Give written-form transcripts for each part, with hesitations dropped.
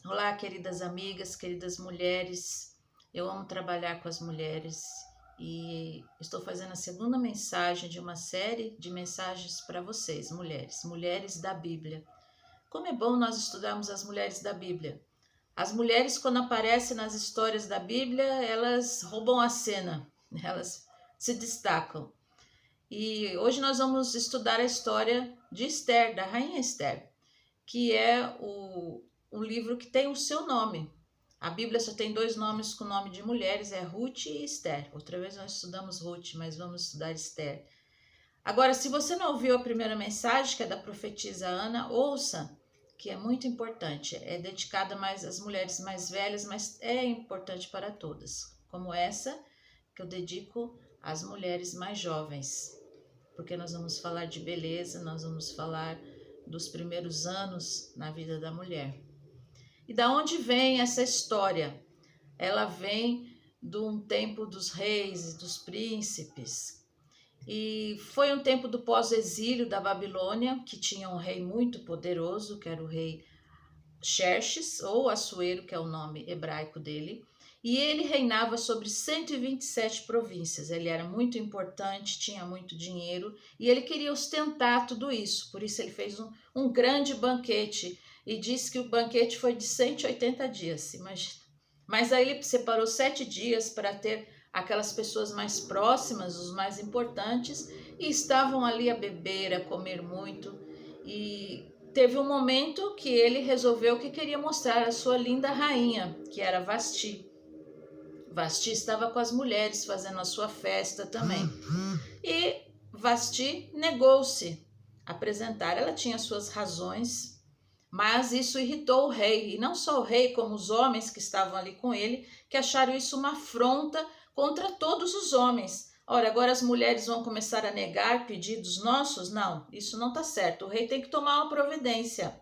Olá, queridas amigas, queridas mulheres. Eu amo trabalhar com as mulheres e estou fazendo a segunda mensagem de uma série de mensagens para vocês, mulheres, mulheres da Bíblia. Como é bom nós estudarmos as mulheres da Bíblia. As mulheres, quando aparecem nas histórias da Bíblia, elas roubam a cena, elas se destacam. E hoje nós vamos estudar a história de Esther, da rainha Esther, que é um livro que tem o seu nome. A Bíblia só tem dois nomes com nome de mulheres, é Ruth e Esther. Outra vez nós estudamos Ruth, mas vamos estudar Esther. Agora, se você não ouviu a primeira mensagem, que é da profetisa Ana, ouça, que é muito importante. É dedicada mais às mulheres mais velhas, mas é importante para todas. Como essa, que eu dedico às mulheres mais jovens. Porque nós vamos falar de beleza, nós vamos falar dos primeiros anos na vida da mulher. E da onde vem essa história? Ela vem de um tempo dos reis e dos príncipes. E foi um tempo do pós-exílio da Babilônia, que tinha um rei muito poderoso, que era o rei Xerxes, ou Assuero, que é o nome hebraico dele. E ele reinava sobre 127 províncias. Ele era muito importante, tinha muito dinheiro e ele queria ostentar tudo isso. Por isso ele fez um grande banquete e disse que o banquete foi de 180 dias, imagina. Mas aí ele separou 7 dias para ter aquelas pessoas mais próximas, os mais importantes, e estavam ali a beber, a comer muito. E teve um momento que ele resolveu que queria mostrar a sua linda rainha, que era Vasti. Vasti estava com as mulheres fazendo a sua festa também. E Vasti negou-se a apresentar. Ela tinha suas razões, mas isso irritou o rei. E não só o rei, como os homens que estavam ali com ele, que acharam isso uma afronta contra todos os homens. Ora, agora as mulheres vão começar a negar pedidos nossos? Não, isso não está certo. O rei tem que tomar uma providência.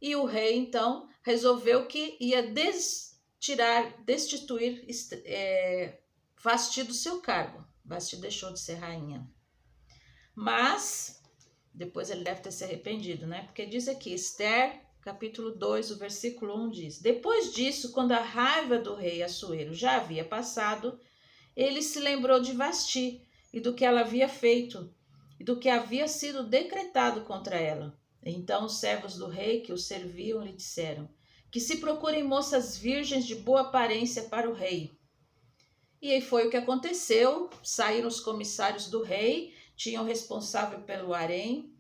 E o rei, então, resolveu que ia destituir Vasti do seu cargo. Vasti deixou de ser rainha. Mas, depois ele deve ter se arrependido, né? Porque diz aqui, Esther, capítulo 2, o versículo 1 diz: Depois disso, quando a raiva do rei Assuero já havia passado, ele se lembrou de Vasti e do que ela havia feito e do que havia sido decretado contra ela. Então os servos do rei que o serviam lhe disseram que se procurem moças virgens de boa aparência para o rei. E aí foi o que aconteceu. Saíram os comissários do rei, tinham o responsável pelo harém,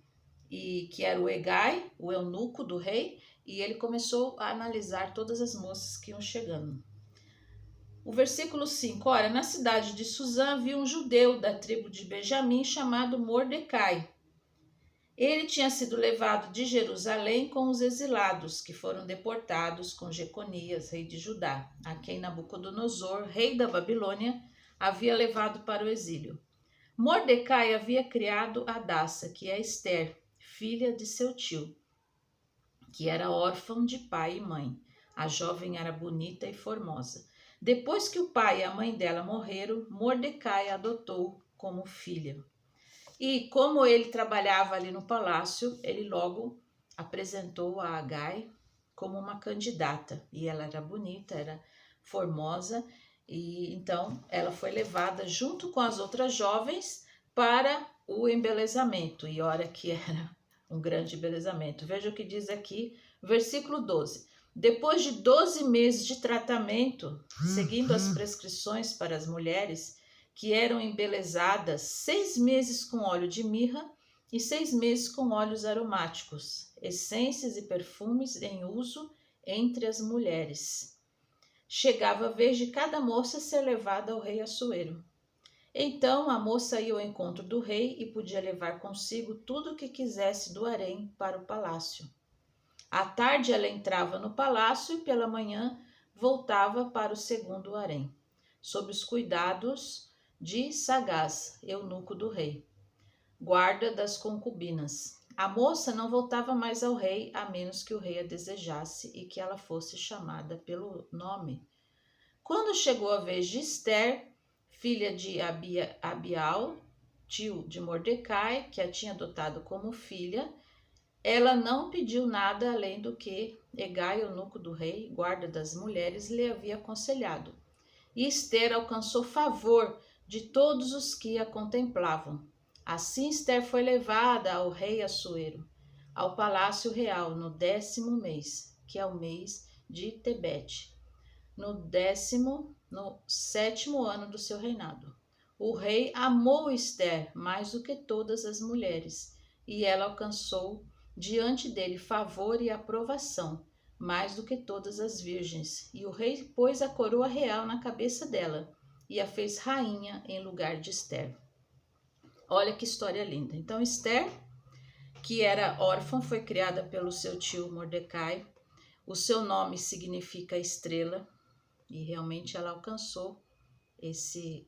e que era o Hegai, o eunuco do rei, e ele começou a analisar todas as moças que iam chegando. O versículo 5, ora, na cidade de Suzã havia um judeu da tribo de Benjamim chamado Mordecai. Ele tinha sido levado de Jerusalém com os exilados, que foram deportados com Jeconias, rei de Judá, a quem Nabucodonosor, rei da Babilônia, havia levado para o exílio. Mordecai havia criado Hadassa, que é Esther, filha de seu tio, que era órfão de pai e mãe. A jovem era bonita e formosa. Depois que o pai e a mãe dela morreram, Mordecai a adotou como filha. E como ele trabalhava ali no palácio, ele logo apresentou a Agai como uma candidata. E ela era bonita, era formosa, e então ela foi levada junto com as outras jovens para o embelezamento. E olha que era um grande embelezamento. Veja o que diz aqui, versículo 12. Depois de 12 meses de tratamento, seguindo as prescrições para as mulheres, que eram embelezadas 6 meses com óleo de mirra e 6 meses com óleos aromáticos, essências e perfumes em uso entre as mulheres. Chegava a vez de cada moça ser levada ao rei Assuero. Então a moça ia ao encontro do rei e podia levar consigo tudo o que quisesse do harém para o palácio. À tarde ela entrava no palácio e pela manhã voltava para o segundo harém, sob os cuidados de Sagaz, eunuco do rei, guarda das concubinas. A moça não voltava mais ao rei, a menos que o rei a desejasse e que ela fosse chamada pelo nome. Quando chegou a vez de Esther, filha de Abial, tio de Mordecai, que a tinha adotado como filha, ela não pediu nada além do que Hegai, eunuco do rei, guarda das mulheres, lhe havia aconselhado. E Ester alcançou favor de todos os que a contemplavam. Assim Ester foi levada ao rei Assuero, ao palácio real, no 10º mês, que é o mês de Tebete, no 7º ano do seu reinado. O rei amou Ester mais do que todas as mulheres, e ela alcançou diante dele favor e aprovação, mais do que todas as virgens. E o rei pôs a coroa real na cabeça dela e a fez rainha em lugar de Ester. Olha que história linda. Então Ester, que era órfã, foi criada pelo seu tio Mordecai. O seu nome significa estrela, e realmente ela alcançou esse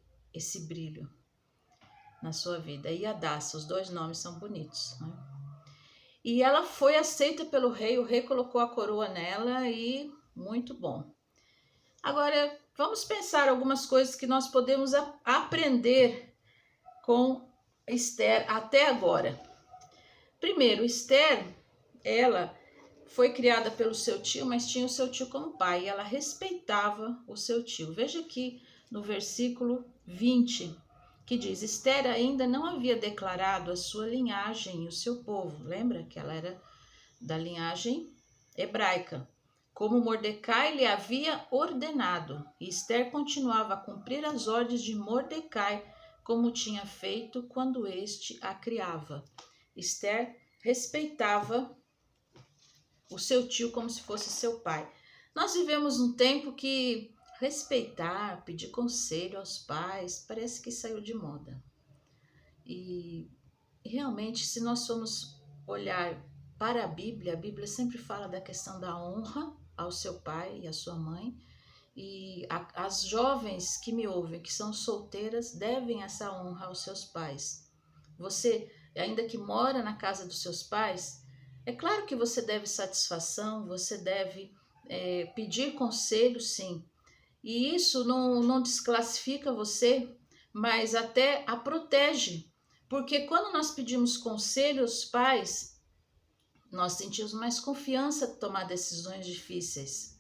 brilho na sua vida. E Hadassa, os dois nomes são bonitos, né? E ela foi aceita pelo rei, o rei colocou a coroa nela e muito bom. Agora, vamos pensar algumas coisas que nós podemos aprender com Ester até agora. Primeiro, Ester, ela foi criada pelo seu tio, mas tinha o seu tio como pai, e ela respeitava o seu tio. Veja aqui no versículo 20, que diz: Ester ainda não havia declarado a sua linhagem e o seu povo. Lembra que ela era da linhagem hebraica, como Mordecai lhe havia ordenado. E Ester continuava a cumprir as ordens de Mordecai, como tinha feito quando este a criava. Ester respeitava o seu tio como se fosse seu pai. Nós vivemos um tempo que respeitar, pedir conselho aos pais, parece que saiu de moda. E realmente, se nós formos olhar para a Bíblia sempre fala da questão da honra ao seu pai e à sua mãe. E as jovens que me ouvem, que são solteiras, devem essa honra aos seus pais. Você, ainda que mora na casa dos seus pais, é claro que você deve satisfação, você deve pedir conselho, sim. E isso não desclassifica você, mas até a protege. Porque quando nós pedimos conselho aos pais, nós sentimos mais confiança de tomar decisões difíceis.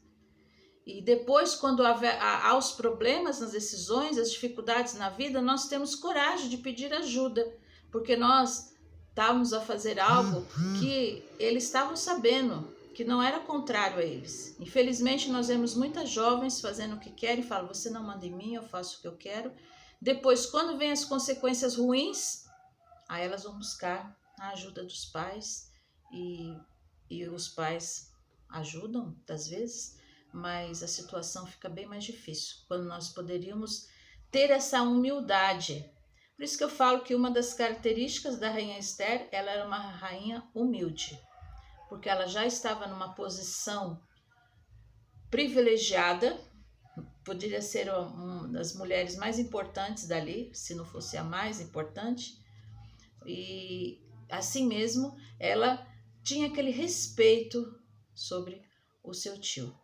E depois, quando há os problemas nas decisões, as dificuldades na vida, nós temos coragem de pedir ajuda, porque nós estávamos a fazer algo que eles estavam sabendo, que não era contrário a eles. Infelizmente, nós vemos muitas jovens fazendo o que querem, falam, você não manda em mim, eu faço o que eu quero. Depois, quando vem as consequências ruins, aí elas vão buscar a ajuda dos pais, e os pais ajudam, às vezes, mas a situação fica bem mais difícil, quando nós poderíamos ter essa humildade. Por isso que eu falo que uma das características da rainha Ester, ela era uma rainha humilde, porque ela já estava numa posição privilegiada, poderia ser uma das mulheres mais importantes dali, se não fosse a mais importante, e assim mesmo ela tinha aquele respeito sobre o seu tio.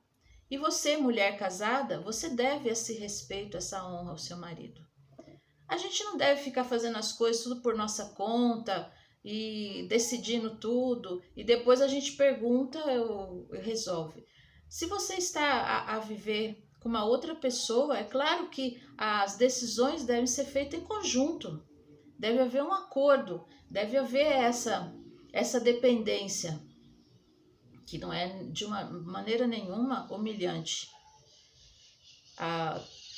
E você, mulher casada, você deve esse respeito, essa honra ao seu marido. A gente não deve ficar fazendo as coisas tudo por nossa conta e decidindo tudo e depois a gente pergunta e resolve. Se você está a viver com uma outra pessoa, é claro que as decisões devem ser feitas em conjunto. Deve haver um acordo, deve haver essa dependência, que não é de uma maneira nenhuma humilhante.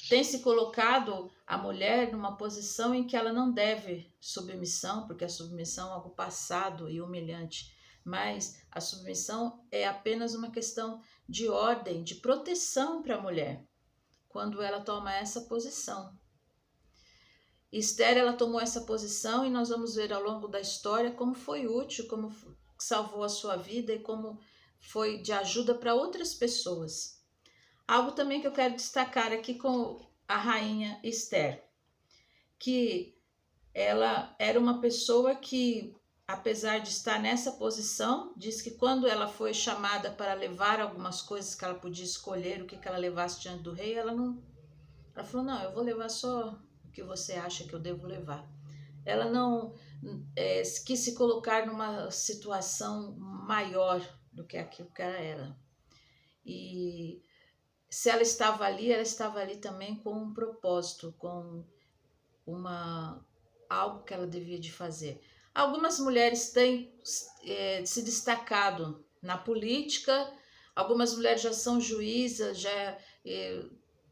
Tem se colocado a mulher numa posição em que ela não deve submissão, porque a submissão é algo passado e humilhante, mas a submissão é apenas uma questão de ordem, de proteção para a mulher, quando ela toma essa posição. Ester, ela tomou essa posição e nós vamos ver ao longo da história como foi útil, como salvou a sua vida e como foi de ajuda para outras pessoas. Algo também que eu quero destacar aqui com a rainha Ester, que ela era uma pessoa que, apesar de estar nessa posição, diz que quando ela foi chamada para levar algumas coisas que ela podia escolher, o que ela levasse diante do rei, ela falou, não, eu vou levar só o que você acha que eu devo levar. Ela não quis se colocar numa situação maior do que aquilo que ela era. E se ela estava ali também com um propósito, com algo que ela devia de fazer. Algumas mulheres têm se destacado na política, algumas mulheres já são juízas, já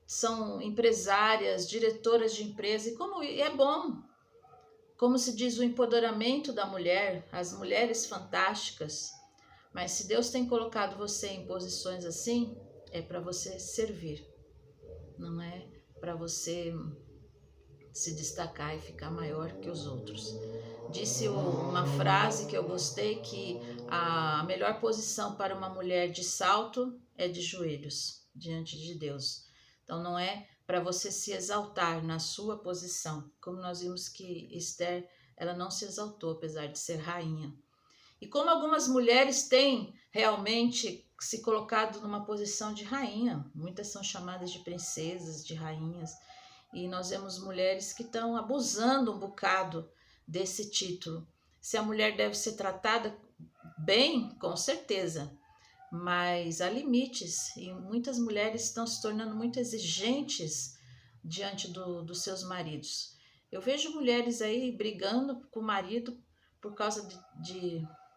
são empresárias, diretoras de empresa, e é bom, como se diz, o empoderamento da mulher, as mulheres fantásticas. Mas se Deus tem colocado você em posições assim, é para você servir, não é para você se destacar e ficar maior que os outros. Disse uma frase que eu gostei, que a melhor posição para uma mulher de salto é de joelhos diante de Deus. Então não é para você se exaltar na sua posição, como nós vimos que Esther, ela não se exaltou apesar de ser rainha. E como algumas mulheres têm realmente se colocado numa posição de rainha, muitas são chamadas de princesas, de rainhas, e nós vemos mulheres que estão abusando um bocado desse título. Se a mulher deve ser tratada bem, com certeza, mas há limites, e muitas mulheres estão se tornando muito exigentes diante dos seus maridos. Eu vejo mulheres aí brigando com o marido por causa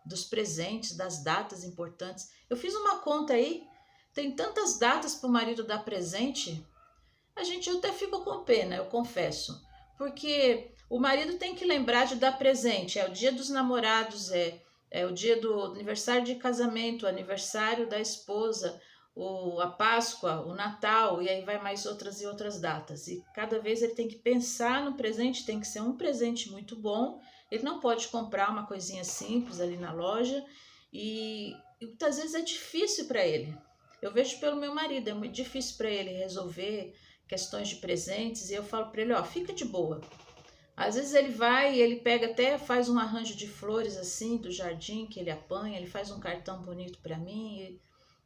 dos presentes, das datas importantes. Eu fiz uma conta aí, tem tantas datas para o marido dar presente, eu até fico com pena, eu confesso, porque o marido tem que lembrar de dar presente, é o dia dos namorados, é o dia do aniversário de casamento, o aniversário da esposa, a Páscoa, o Natal, e aí vai mais outras e outras datas. E cada vez ele tem que pensar no presente, tem que ser um presente muito bom, ele não pode comprar uma coisinha simples ali na loja, e muitas vezes é difícil para ele. Eu vejo pelo meu marido, é muito difícil para ele resolver questões de presentes, e eu falo para ele, ó, fica de boa. Às vezes ele vai e ele pega até, faz um arranjo de flores assim, do jardim que ele apanha, ele faz um cartão bonito para mim,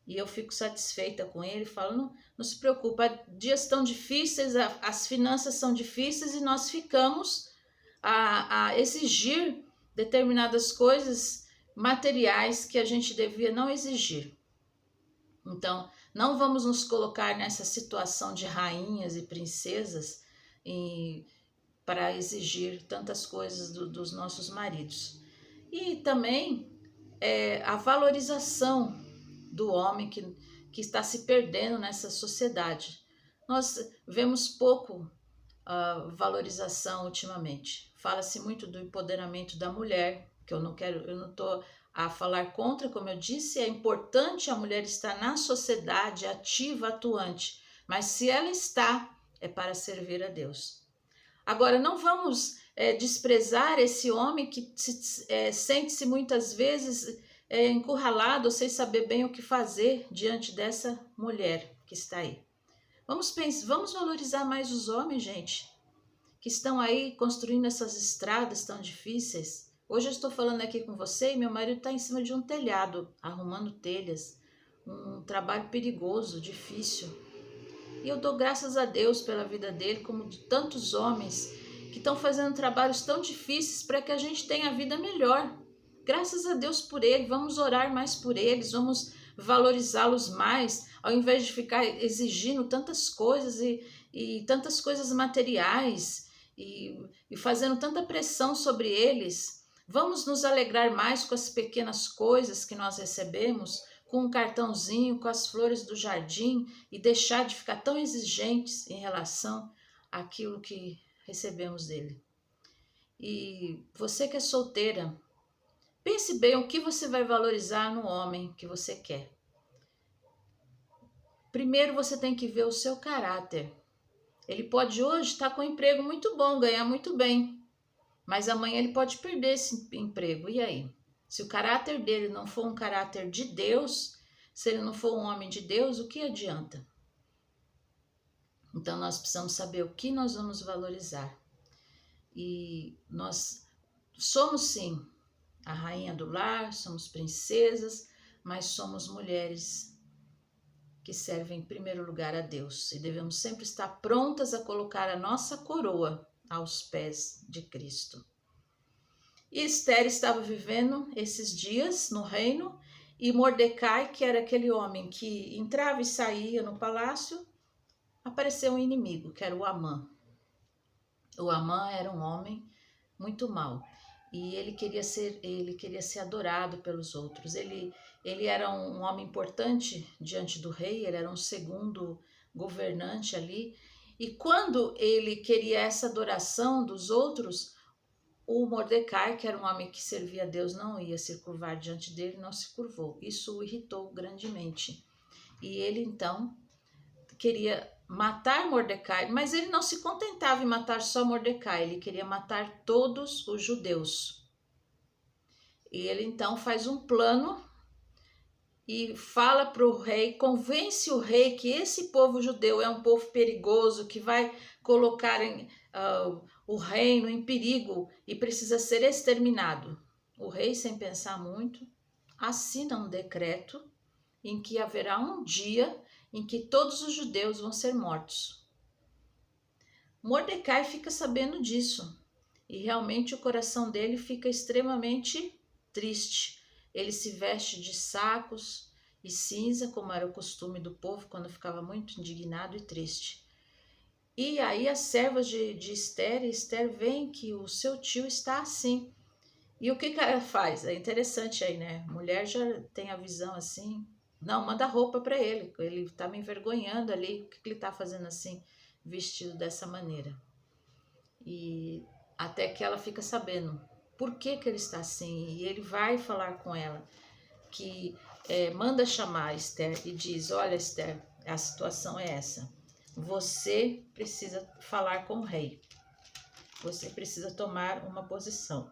e eu fico satisfeita com ele, falo, não se preocupa, dias tão difíceis, as finanças são difíceis, e nós ficamos a exigir determinadas coisas materiais que a gente devia não exigir. Então, não vamos nos colocar nessa situação de rainhas e princesas para exigir tantas coisas dos nossos maridos. E também a valorização do homem que está se perdendo nessa sociedade. Nós vemos pouco valorização ultimamente. Fala-se muito do empoderamento da mulher, que eu não estou a falar contra, como eu disse, é importante a mulher estar na sociedade ativa, atuante, mas se ela está, é para servir a Deus. Agora, não vamos desprezar esse homem que sente-se muitas vezes encurralado, sem saber bem o que fazer diante dessa mulher que está aí. Vamos valorizar mais os homens, gente, que estão aí construindo essas estradas tão difíceis. Hoje eu estou falando aqui com você e meu marido está em cima de um telhado, arrumando telhas, um trabalho perigoso, difícil. E eu dou graças a Deus pela vida dele, como de tantos homens que estão fazendo trabalhos tão difíceis para que a gente tenha a vida melhor. Graças a Deus por ele, vamos orar mais por eles, vamos valorizá-los mais, ao invés de ficar exigindo tantas coisas e tantas coisas materiais e fazendo tanta pressão sobre eles. Vamos nos alegrar mais com as pequenas coisas que nós recebemos, com um cartãozinho, com as flores do jardim, e deixar de ficar tão exigentes em relação àquilo que recebemos dele. E você que é solteira, pense bem o que você vai valorizar no homem que você quer. Primeiro você tem que ver o seu caráter. Ele pode hoje estar com um emprego muito bom, ganhar muito bem, mas amanhã ele pode perder esse emprego. E aí? Se o caráter dele não for um caráter de Deus, se ele não for um homem de Deus, o que adianta? Então nós precisamos saber o que nós vamos valorizar. E nós somos sim a rainha do lar, somos princesas, mas somos mulheres que servem em primeiro lugar a Deus. E devemos sempre estar prontas a colocar a nossa coroa aos pés de Cristo. E Esther estava vivendo esses dias no reino, E Mordecai, que era aquele homem que entrava e saía no palácio, apareceu um inimigo, que era o Amã. O Amã era um homem muito mau e ele queria ser adorado pelos outros. Ele era um homem importante diante do rei, ele era um segundo governante ali. E quando ele queria essa adoração dos outros, o Mordecai, que era um homem que servia a Deus, não ia se curvar diante dele, não se curvou. Isso o irritou grandemente. E ele então queria matar Mordecai, mas ele não se contentava em matar só Mordecai, ele queria matar todos os judeus. E ele então faz um plano e fala para o rei, convence o rei que esse povo judeu é um povo perigoso, que vai colocar o reino em perigo e precisa ser exterminado. O rei, sem pensar muito, assina um decreto em que haverá um dia em que todos os judeus vão ser mortos. Mordecai fica sabendo disso e realmente o coração dele fica extremamente triste. Ele se veste de sacos e cinza, como era o costume do povo quando ficava muito indignado e triste. E aí as servas de Esther, e Esther vêem que o seu tio está assim. E o que ela faz? É interessante aí, né? Mulher já tem a visão assim. Não, manda roupa para ele. Ele tá me envergonhando ali. O que ele tá fazendo assim, vestido dessa maneira? E até que ela fica sabendo por que ele está assim. E ele vai falar com ela, que manda chamar a Esther e diz: olha, Esther, a situação é essa. Você precisa falar com o rei. Você precisa tomar uma posição.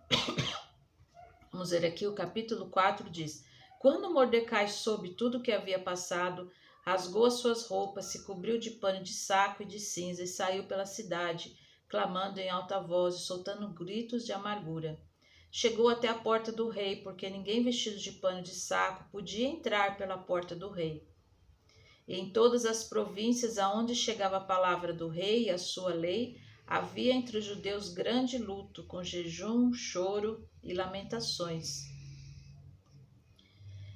Vamos ver aqui, o capítulo 4 diz: quando Mordecai soube tudo o que havia passado, rasgou as suas roupas, se cobriu de pano de saco e de cinza e saiu pela cidade, clamando em alta voz e soltando gritos de amargura. Chegou até a porta do rei, porque ninguém vestido de pano de saco podia entrar pela porta do rei. E em todas as províncias aonde chegava a palavra do rei e a sua lei, havia entre os judeus grande luto, com jejum, choro e lamentações.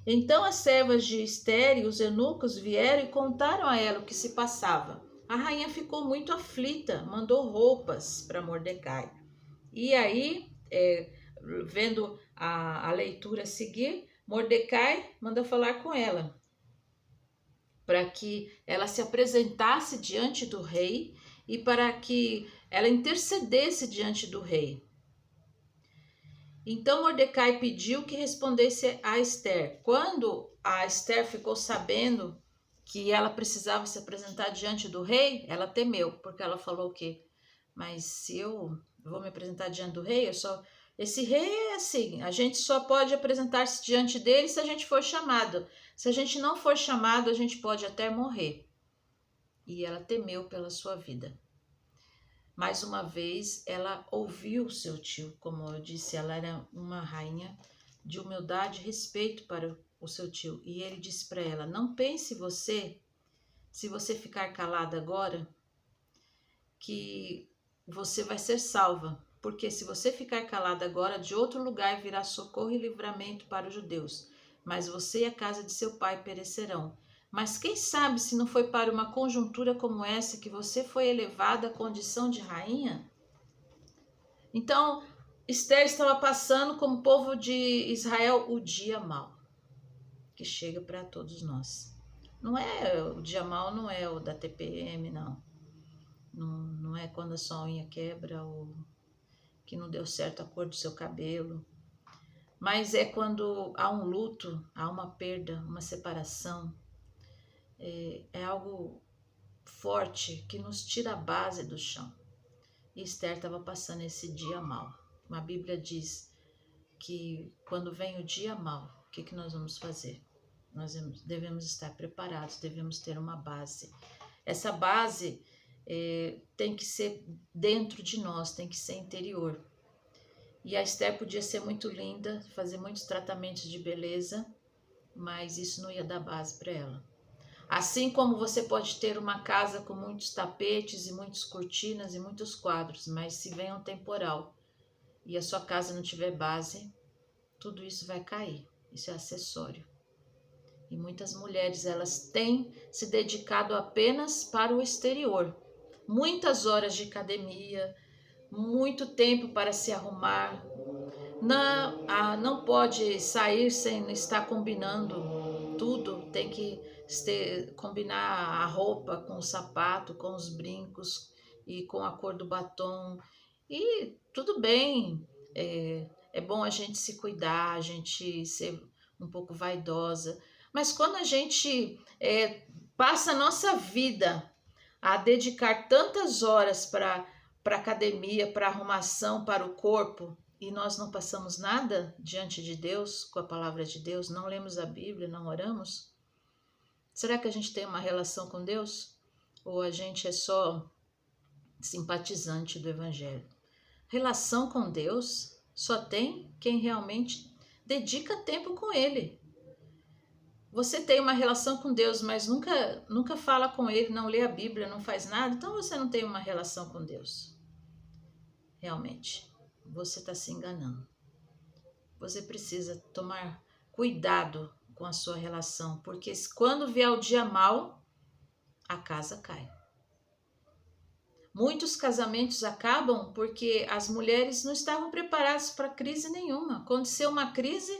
Então as servas de Esther e os eunucos vieram e contaram a ela o que se passava. A rainha ficou muito aflita, mandou roupas para Mordecai. E aí, vendo a leitura seguir, Mordecai manda falar com ela, para que ela se apresentasse diante do rei e para que ela intercedesse diante do rei. Então Mordecai pediu que respondesse a Esther. Quando a Esther ficou sabendo que ela precisava se apresentar diante do rei, ela temeu, porque ela falou o quê? Mas se eu vou me apresentar diante do rei, esse rei é assim, a gente só pode apresentar-se diante dele se a gente for chamado. Se a gente não for chamado, a gente pode até morrer. E ela temeu pela sua vida. Mais uma vez, ela ouviu seu tio. Como eu disse, ela era uma rainha de humildade e respeito para o seu tio. E ele disse para ela: não pense você, se você ficar calada agora, que você vai ser salva. Porque se você ficar calada agora, de outro lugar virá socorro e livramento para os judeus. Mas você e a casa de seu pai perecerão. Mas quem sabe se não foi para uma conjuntura como essa que você foi elevada à condição de rainha? Então, Esther estava passando como povo de Israel o dia mau, que chega para todos nós. Não é o dia mau, não é o da TPM, não. Não é quando a sua unha quebra ou que não deu certo a cor do seu cabelo. Mas é quando há um luto, há uma perda, uma separação. É algo forte que nos tira a base do chão. E Esther estava passando esse dia mau. A Bíblia diz que quando vem o dia mau, o que nós vamos fazer? Nós devemos estar preparados, devemos ter uma base. Essa base tem que ser dentro de nós, tem que ser interior. E a Esther podia ser muito linda, fazer muitos tratamentos de beleza, mas isso não ia dar base para ela. Assim como você pode ter uma casa com muitos tapetes e muitas cortinas e muitos quadros, mas se vem um temporal e a sua casa não tiver base, tudo isso vai cair. Isso é acessório. E muitas mulheres, elas têm se dedicado apenas para o exterior. Muitas horas de academia, muito tempo para se arrumar. Não pode sair sem estar combinando tudo. Tem que combinar a roupa com o sapato, com os brincos e com a cor do batom. E tudo bem, é bom a gente se cuidar, a gente ser um pouco vaidosa. Mas quando a gente passa a nossa vida a dedicar tantas horas para academia, para arrumação, para o corpo, e nós não passamos nada diante de Deus, com a palavra de Deus, não lemos a Bíblia, não oramos, será que a gente tem uma relação com Deus? Ou a gente é só simpatizante do Evangelho? Relação com Deus só tem quem realmente dedica tempo com Ele. Você tem uma relação com Deus, mas nunca fala com Ele, não lê a Bíblia, não faz nada, então você não tem uma relação com Deus. Realmente, você está se enganando. Você precisa tomar cuidado com a sua relação, porque quando vier o dia mau, a casa cai. Muitos casamentos acabam porque as mulheres não estavam preparadas para crise nenhuma. Aconteceu uma crise,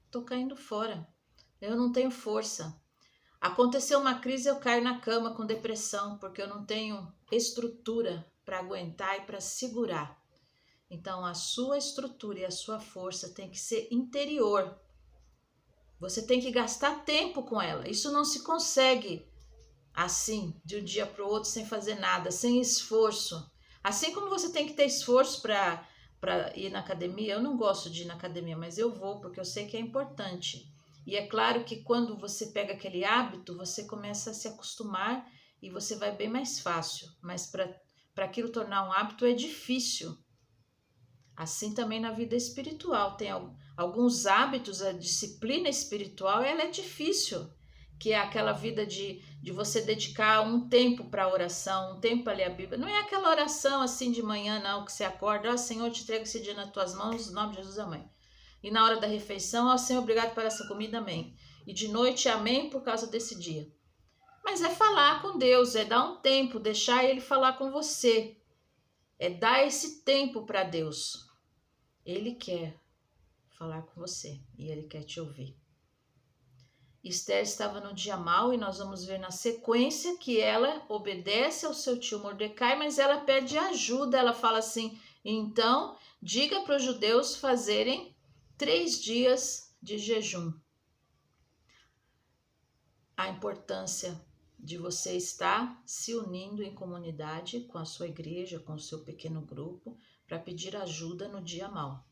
estou caindo fora. Eu não tenho força. Aconteceu uma crise, eu caio na cama com depressão, porque eu não tenho estrutura para aguentar e para segurar. Então, a sua estrutura e a sua força tem que ser interior. Você tem que gastar tempo com ela. Isso não se consegue assim, de um dia para o outro, sem fazer nada, sem esforço. Assim como você tem que ter esforço para ir na academia, eu não gosto de ir na academia, mas eu vou porque eu sei que é importante. E é claro que quando você pega aquele hábito, você começa a se acostumar e você vai bem mais fácil. Mas para aquilo tornar um hábito é difícil. Assim também na vida espiritual. Tem alguns hábitos, a disciplina espiritual, ela é difícil. Que é aquela vida de você dedicar um tempo para a oração, um tempo para ler a Bíblia. Não é aquela oração assim de manhã, não, que você acorda, ó Senhor, te entrego esse dia nas tuas mãos, no nome de Jesus, amém. E na hora da refeição, ó Senhor, obrigado por essa comida, amém. E de noite, amém, por causa desse dia. Mas é falar com Deus, é dar um tempo, deixar Ele falar com você. É dar esse tempo para Deus. Ele quer falar com você e Ele quer te ouvir. Esther estava no dia mau e nós vamos ver na sequência que ela obedece ao seu tio Mordecai, mas ela pede ajuda. Ela fala assim, então diga para os judeus fazerem 3 dias de jejum. A importância de você estar se unindo em comunidade com a sua igreja, com o seu pequeno grupo, para pedir ajuda no dia mau.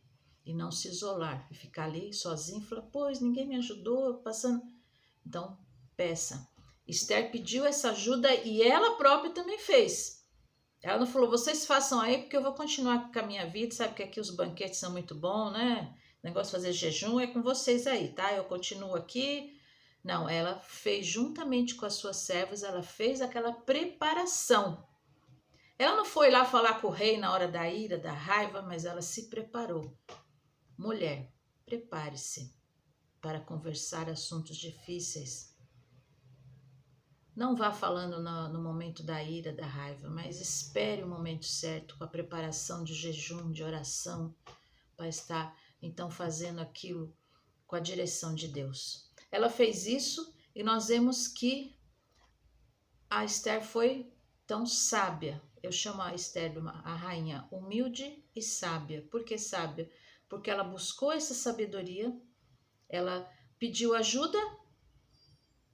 E não se isolar e ficar ali sozinho e falar, pois ninguém me ajudou, passando... Então, peça. Esther pediu essa ajuda e ela própria também fez. Ela não falou, vocês façam aí porque eu vou continuar com a minha vida, sabe que aqui os banquetes são muito bons, né? O negócio de fazer jejum é com vocês aí, tá? Eu continuo aqui. Não, ela fez juntamente com as suas servas, ela fez aquela preparação. Ela não foi lá falar com o rei na hora da ira, da raiva, mas ela se preparou. Mulher, prepare-se para conversar assuntos difíceis. Não vá falando no momento da ira, da raiva, mas espere o momento certo, com a preparação de jejum, de oração, para estar então fazendo aquilo com a direção de Deus. Ela fez isso e nós vemos que a Esther foi tão sábia. Eu chamo a Esther, a rainha, humilde e sábia. Por que sábia? Porque ela buscou essa sabedoria. Ela pediu ajuda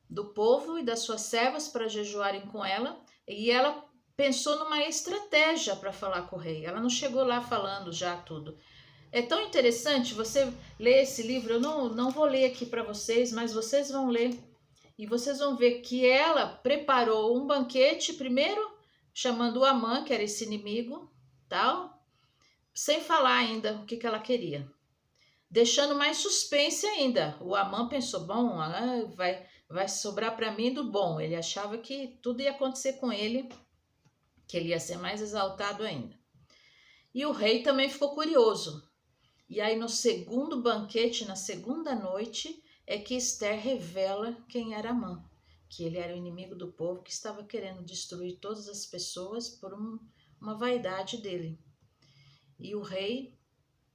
do povo e das suas servas para jejuarem com ela e ela pensou numa estratégia para falar com o rei. Ela não chegou lá falando já tudo. É tão interessante você ler esse livro. Eu não vou ler aqui para vocês, mas vocês vão ler e vocês vão ver que ela preparou um banquete primeiro, chamando o Amã, que era esse inimigo, tal, sem falar ainda o que ela queria. Deixando mais suspense ainda. O Amã pensou, bom, vai sobrar para mim do bom. Ele achava que tudo ia acontecer com ele, que ele ia ser mais exaltado ainda. E o rei também ficou curioso. E aí no segundo banquete, na segunda noite, é que Esther revela quem era Amã, que ele era o inimigo do povo que estava querendo destruir todas as pessoas por uma vaidade dele. E o rei,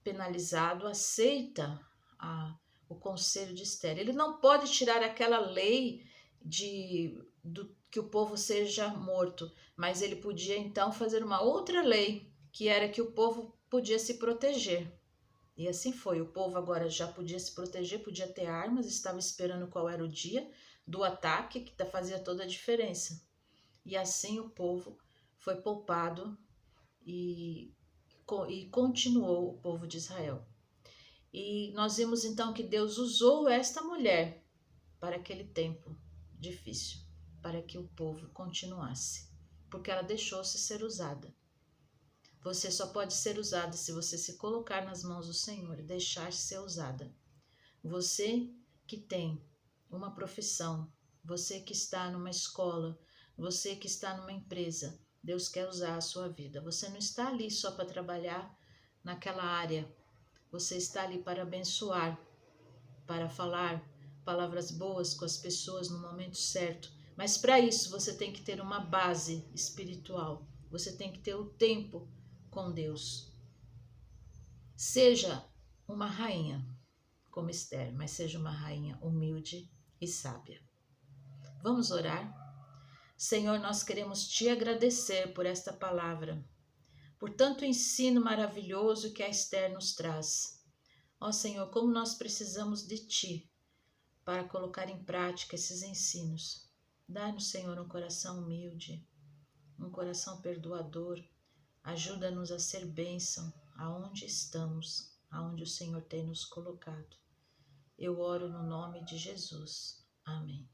penalizado, aceita o conselho de Esther. Ele não pode tirar aquela lei que o povo seja morto, mas ele podia então fazer uma outra lei, que era que o povo podia se proteger. E assim foi, o povo agora já podia se proteger, podia ter armas, estava esperando qual era o dia do ataque, que fazia toda a diferença. E assim o povo foi poupado e continuou o povo de Israel. E nós vimos então que Deus usou esta mulher para aquele tempo difícil, para que o povo continuasse, porque ela deixou-se ser usada. Você só pode ser usada se você se colocar nas mãos do Senhor e deixar-se ser usada. Você que tem uma profissão, você que está numa escola, você que está numa empresa, Deus quer usar a sua vida. Você não está ali só para trabalhar naquela área. Você está ali para abençoar, para falar palavras boas com as pessoas no momento certo. Mas para isso você tem que ter uma base espiritual. Você tem que ter o tempo com Deus. Seja uma rainha como Esther, mas seja uma rainha humilde e sábia. Vamos orar? Senhor, nós queremos te agradecer por esta palavra, por tanto ensino maravilhoso que a Esther nos traz. Ó Senhor, como nós precisamos de ti para colocar em prática esses ensinos. Dá-nos, Senhor, um coração humilde, um coração perdoador. Ajuda-nos a ser bênção aonde estamos, aonde o Senhor tem nos colocado. Eu oro no nome de Jesus. Amém.